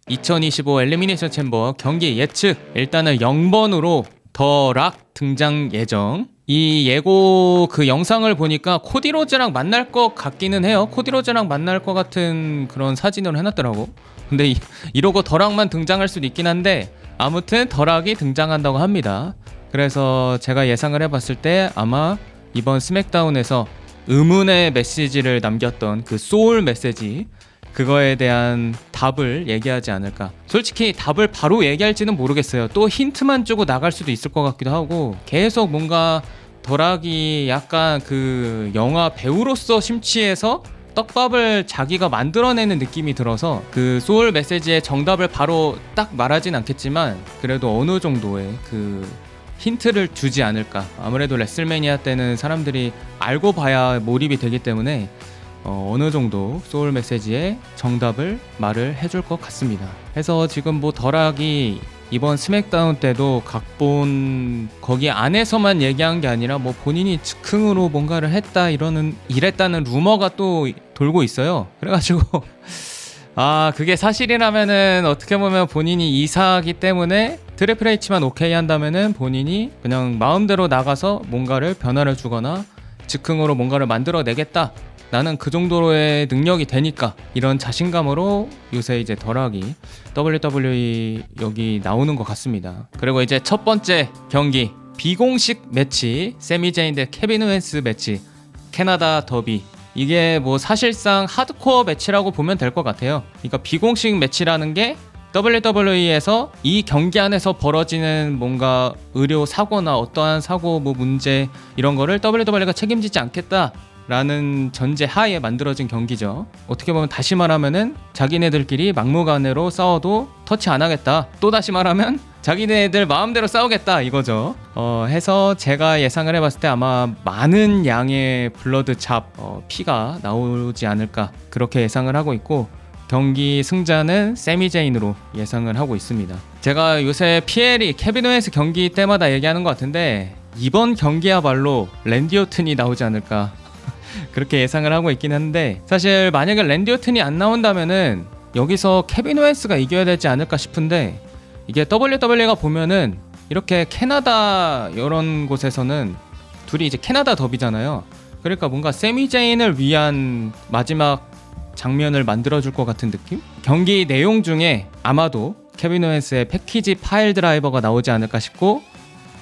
2025 엘리미네이션 챔버 경기 예측, 일단은 0번으로 더 락 등장 예정. 이 예고 그 영상을 보니까 코디 로즈랑 만날 것 같기는 해요. 코디 로즈랑 만날 것 같은 그런 사진을 해놨더라고. 근데 이러고 더락만 등장할 수도 있긴 한데, 아무튼 더락이 등장한다고 합니다. 그래서 제가 예상을 해봤을 때 아마 이번 스맥다운에서 의문의 메시지를 남겼던 그 소울 메시지, 그거에 대한 답을 얘기하지 않을까. 솔직히 답을 바로 얘기할지는 모르겠어요. 또 힌트만 주고 나갈 수도 있을 것 같기도 하고, 계속 뭔가 더락이 약간 그 영화 배우로서 심취해서 떡밥을 자기가 만들어내는 느낌이 들어서 그 소울 메시지의 정답을 바로 딱 말하진 않겠지만 그래도 어느 정도의 그 힌트를 주지 않을까. 아무래도 레슬매니아 때는 사람들이 알고 봐야 몰입이 되기 때문에 어느 정도 소울 메시지의 정답을 말을 해줄 것 같습니다. 해서 지금 뭐 더락이 이번 스맥다운 때도 각본 거기 안에서만 얘기한 게 아니라 뭐 본인이 즉흥으로 뭔가를 했다 이랬다는 루머가 또 돌고 있어요. 그래가지고 그게 사실이라면은 어떻게 보면 본인이 이사하기 때문에 트리플 H만 오케이 한다면은 본인이 그냥 마음대로 나가서 뭔가를 변화를 주거나 즉흥으로 뭔가를 만들어내겠다, 나는 그 정도의 능력이 되니까, 이런 자신감으로 요새 이제 더락이 WWE 여기 나오는 것 같습니다. 그리고 이제 첫 번째 경기, 비공식 매치, 세미 제인 대 케빈 오웬스 매치, 캐나다 더비. 이게 뭐 사실상 하드코어 매치라고 보면 될 것 같아요. 그러니까 비공식 매치라는 게 WWE에서 이 경기 안에서 벌어지는 뭔가 의료 사고나 어떠한 사고 뭐 문제 이런 거를 WWE가 책임지지 않겠다 라는 전제 하에 만들어진 경기죠. 어떻게 보면 다시 말하면은 자기네들끼리 막무가내로 싸워도 터치 안 하겠다, 또 다시 말하면 자기네들 마음대로 싸우겠다 이거죠. 해서 제가 예상을 해봤을 때 아마 많은 양의 블러드 잡 피가 나오지 않을까, 그렇게 예상을 하고 있고, 경기 승자는 세미 제인으로 예상을 하고 있습니다. 제가 요새 PL이 케빈 오웬스 경기 때마다 얘기하는 것 같은데 이번 경기야말로 랜디 오튼이 나오지 않을까 그렇게 예상을 하고 있긴 한데, 사실 만약에 랜디 오튼이 안 나온다면은 여기서 케빈 오웬스가 이겨야 되지 않을까 싶은데, 이게 WWE가 보면은 이렇게 캐나다 이런 곳에서는 둘이 이제 캐나다 더비잖아요. 그러니까 뭔가 세미 제인을 위한 마지막 장면을 만들어줄 것 같은 느낌? 경기 내용 중에 아마도 케빈 오웬스의 패키지 파일 드라이버가 나오지 않을까 싶고,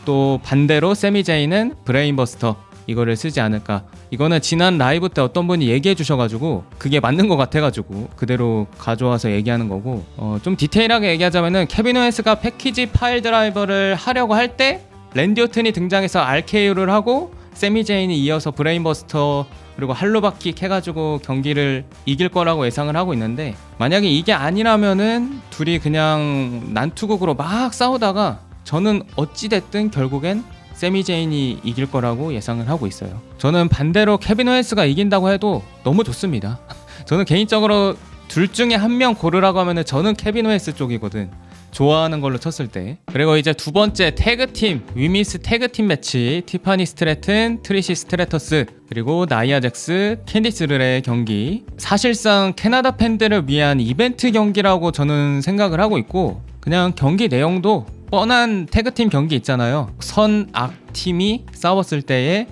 또 반대로 세미 제인은 브레인버스터 이거를 쓰지 않을까. 이거는 지난 라이브 때 어떤 분이 얘기해 주셔가지고 그게 맞는 것 같아가지고 그대로 가져와서 얘기하는 거고, 좀 디테일하게 얘기하자면은 케빈 오웬스가 패키지 파일 드라이버를 하려고 할 때 랜디 오튼이 등장해서 RKO를 하고 세미 제인이 이어서 브레인버스터 그리고 할로바킥 해가지고 경기를 이길 거라고 예상을 하고 있는데, 만약에 이게 아니라면은 둘이 그냥 난투극으로 막 싸우다가 저는 어찌됐든 결국엔 세미 제인이 이길 거라고 예상을 하고 있어요. 저는 반대로 케빈 오웬스가 이긴다고 해도 너무 좋습니다. 저는 개인적으로 둘 중에 한 명 고르라고 하면은 저는 케빈 오웬스 쪽이거든, 좋아하는 걸로 쳤을 때. 그리고 이제 두 번째 태그팀, 위미스 태그팀 매치, 티파니 스트래튼, 트리시 스트래터스, 그리고 나이아 잭스, 캔디스 르의 경기. 사실상 캐나다 팬들을 위한 이벤트 경기라고 저는 생각을 하고 있고, 그냥 경기 내용도 뻔한 태그팀 경기 있잖아요. 선악팀이 싸웠을 때의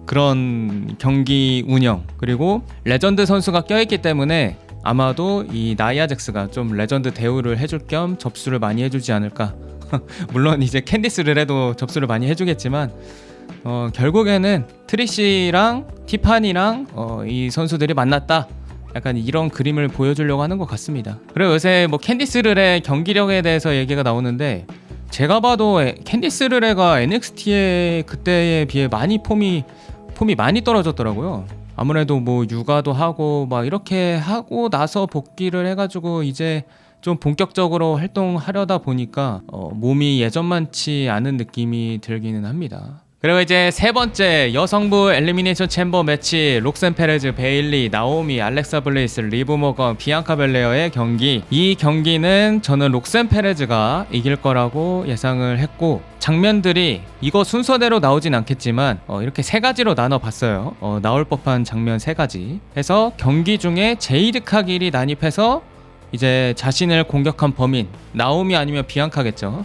그런 경기 운영, 그리고 레전드 선수가 껴있기 때문에 아마도 이 나이아 잭스가 좀 레전드 대우를 해줄 겸 접수를 많이 해주지 않을까. 물론 이제 캔디스 르레도 접수를 많이 해주겠지만 결국에는 트리시랑 티파니랑 이 선수들이 만났다, 약간 이런 그림을 보여주려고 하는 것 같습니다. 그리고 요새 뭐 캔디스 르레 경기력에 대해서 얘기가 나오는데, 제가 봐도 캔디스 르레가 NXT의 그때에 비해 많이 폼이 많이 떨어졌더라고요. 아무래도 뭐 육아도 하고 막 이렇게 하고 나서 복귀를 해가지고 이제 좀 본격적으로 활동하려다 보니까 몸이 예전만치 않은 느낌이 들기는 합니다. 그리고 이제 세 번째 여성부 엘리미네이션 챔버 매치, 록센 페레즈, 베일리, 나오미, 알렉사 블레이스, 리브 모건, 비앙카 벨레어의 경기. 이 경기는 저는 록센 페레즈가 이길 거라고 예상을 했고, 장면들이 이거 순서대로 나오진 않겠지만 이렇게 세 가지로 나눠봤어요. 나올 법한 장면 세 가지 해서 경기 중에 제이드 카길이 난입해서 이제 자신을 공격한 범인 나오미 아니면 비앙카겠죠.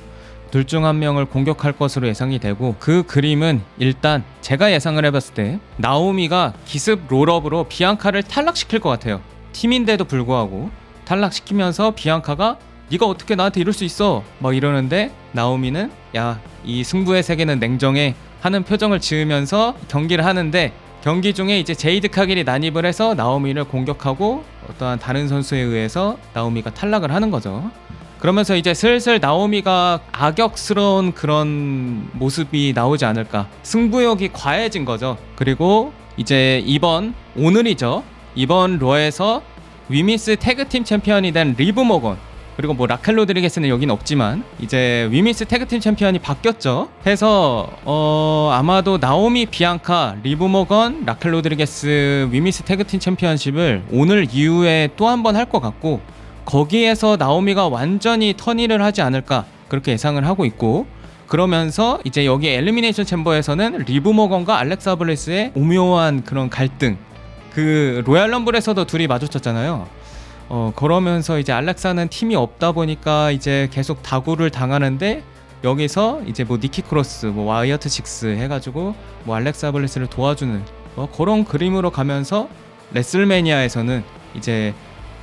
둘 중 한 명을 공격할 것으로 예상이 되고, 그 그림은 일단 제가 예상을 해봤을 때 나오미가 기습 롤업으로 비앙카를 탈락시킬 것 같아요. 팀인데도 불구하고 탈락시키면서 비앙카가 네가 어떻게 나한테 이럴 수 있어 막 이러는데, 나오미는 야, 이 승부의 세계는 냉정해 하는 표정을 지으면서 경기를 하는데, 경기 중에 이제 제이드 카길이 난입을 해서 나오미를 공격하고 어떠한 다른 선수에 의해서 나오미가 탈락을 하는 거죠. 그러면서 이제 슬슬 나오미가 악역스러운 그런 모습이 나오지 않을까, 승부욕이 과해진 거죠. 그리고 이제 오늘이죠. 이번 로에서 위미스 태그팀 챔피언이 된 리브 모건, 그리고 뭐 라켈 로드리게스는 여긴 없지만 이제 위미스 태그팀 챔피언이 바뀌었죠. 해서 아마도 나오미, 비앙카, 리브 모건, 라켈 로드리게스 위미스 태그팀 챔피언십을 오늘 이후에 또 한 번 할 것 같고, 거기에서 나오미가 완전히 턴일을 하지 않을까 그렇게 예상을 하고 있고, 그러면서 이제 여기 엘리미네이션 챔버에서는 리브 모건과 알렉사 블레스의 오묘한 그런 갈등, 그 로얄 럼블에서도 둘이 마주쳤잖아요. 그러면서 이제 알렉사는 팀이 없다 보니까 이제 계속 다구를 당하는데, 여기서 이제 뭐 니키 크로스, 뭐 와이어트 식스 해가지고 뭐 알렉사 블레스를 도와주는 그런 그림으로 가면서, 레슬매니아에서는 이제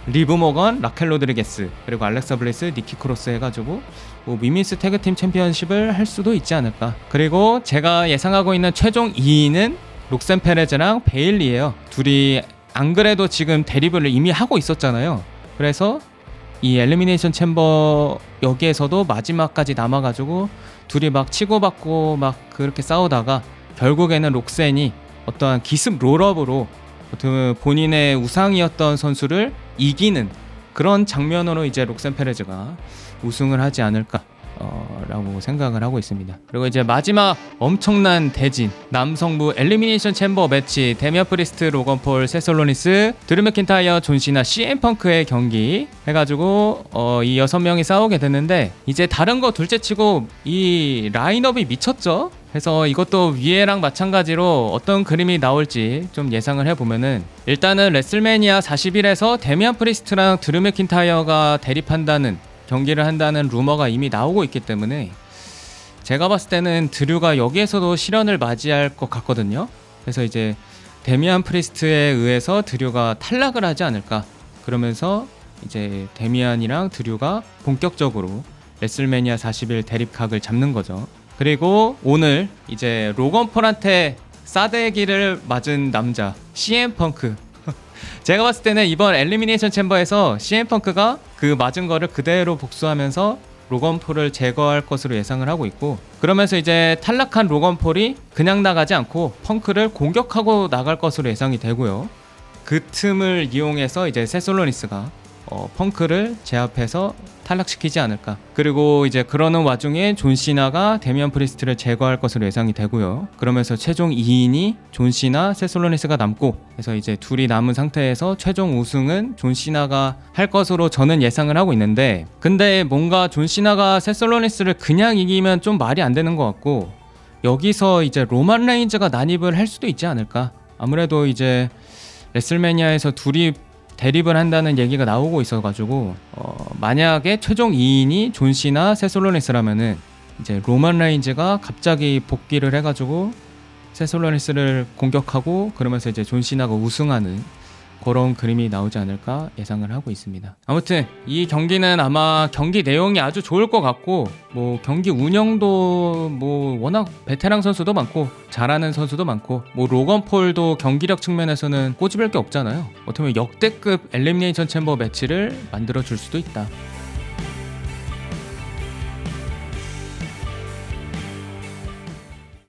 리브 모건, 라켈 로드리게스, 그리고 알렉사 블레스, 니키 크로스 해가지고 뭐 위미스 태그팀 챔피언십을 할 수도 있지 않을까. 그리고 제가 예상하고 있는 최종 2위는 록센 페레즈랑 베일리예요. 둘이 안 그래도 지금 대립을 이미 하고 있었잖아요. 그래서 이 엘리미네이션 챔버 여기에서도 마지막까지 남아가지고 둘이 막 치고받고 막 그렇게 싸우다가 결국에는 록센이 어떠한 기습 롤업으로 본인의 우상이었던 선수를 이기는 그런 장면으로 이제 록센 페레즈가 우승을 하지 않을까 라고 생각을 하고 있습니다. 그리고 이제 마지막 엄청난 대진, 남성부 엘리미네이션 챔버 매치, 데미안 프리스트, 로건 폴, 세스 롤린스, 드류 맥킨타이어, 존 시나, CM 펑크의 경기 해가지고 이 6명이 싸우게 됐는데, 이제 다른 거 둘째치고 이 라인업이 미쳤죠. 해서 이것도 위에랑 마찬가지로 어떤 그림이 나올지 좀 예상을 해보면은, 일단은 레슬매니아 41에서 데미안 프리스트랑 드류 맥킨타이어가 대립한다는, 경기를 한다는 루머가 이미 나오고 있기 때문에 제가 봤을 때는 드류가 여기에서도 시련을 맞이할 것 같거든요. 그래서 이제 데미안 프리스트에 의해서 드류가 탈락을 하지 않을까. 그러면서 이제 데미안이랑 드류가 본격적으로 레슬매니아 41 대립각을 잡는 거죠. 그리고 오늘 이제 로건 폴한테 싸대기를 맞은 남자 CM 펑크, 제가 봤을 때는 이번 엘리미네이션 챔버에서 CM 펑크가 그 맞은 거를 그대로 복수하면서 로건 폴을 제거할 것으로 예상을 하고 있고, 그러면서 이제 탈락한 로건 폴이 그냥 나가지 않고 펑크를 공격하고 나갈 것으로 예상이 되고요. 그 틈을 이용해서 이제 세스 롤린스가 펑크를 제압해서 탈락시키지 않을까. 그리고 이제 그러는 와중에 존 시나가 데미안 프리스트를 제거할 것으로 예상이 되고요. 그러면서 최종 2인이 존 시나, 세스 롤린스가 남고, 그래서 이제 둘이 남은 상태에서 최종 우승은 존 시나가 할 것으로 저는 예상을 하고 있는데, 근데 뭔가 존 시나가 세스 롤린스를 그냥 이기면 좀 말이 안 되는 것 같고, 여기서 이제 로만 레인즈가 난입을 할 수도 있지 않을까. 아무래도 이제 레슬매니아에서 둘이 대립을 한다는 얘기가 나오고 있어가지고 만약에 최종 2인이 존 시나, 세스 롤린스라면은 이제 로만 레인즈가 갑자기 복귀를 해가지고 세스 롤린스를 공격하고, 그러면서 이제 존 시나가 우승하는 그런 그림이 나오지 않을까 예상을 하고 있습니다. 아무튼 이 경기는 아마 경기 내용이 아주 좋을 것 같고, 뭐 경기 운영도 뭐 워낙 베테랑 선수도 많고 잘하는 선수도 많고, 뭐 로건 폴도 경기력 측면에서는 꼬집을 게 없잖아요. 어떻게 보면 역대급 엘리미네이션 챔버 매치를 만들어 줄 수도 있다.